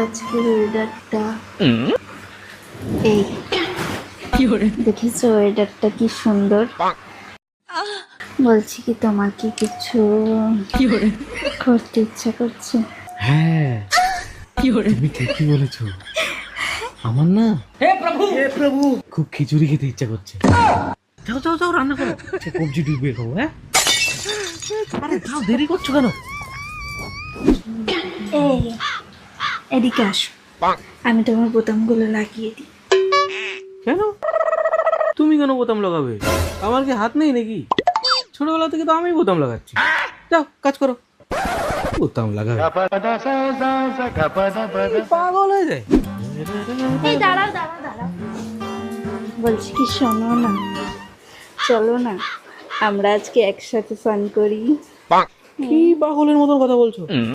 আজকে ওয়েদারটা এই দেখেছো ওয়েদারটা কি সুন্দর। বলছি কি তোমার কি কিছু করতে ইচ্ছা করছে? হ্যাঁ তুমি ঠিকই বলেছো, আমার না হে প্রভু খুব খিচুড়ি খেতে ইচ্ছা করছে। যাও যাও যাও রান্না করো, কবজি ডুবিয়ে খাবো। হ্যাঁ আরে যাও, দেরি করছো কেন? এই এদিকে আসো, আমি তোমার বোতামগুলো লাগিয়ে দিই। কেন তুমি কেন বোতাম লাগাবে? আমার কি হাত নেই নাকি? ছোটবেলা থেকে তো আমি বোতাম লাগাচ্ছি। যাও কাজ করো, বোতাম লাগাবে। পাগল হয়ে যায়। এই দাঁড়াও দাঁড়াও দাঁড়াও, বলছি কি শোনো না, চলো না আমরা আজকে একসাথে ফান করি। কি পাগলের মতন কথা বলছো?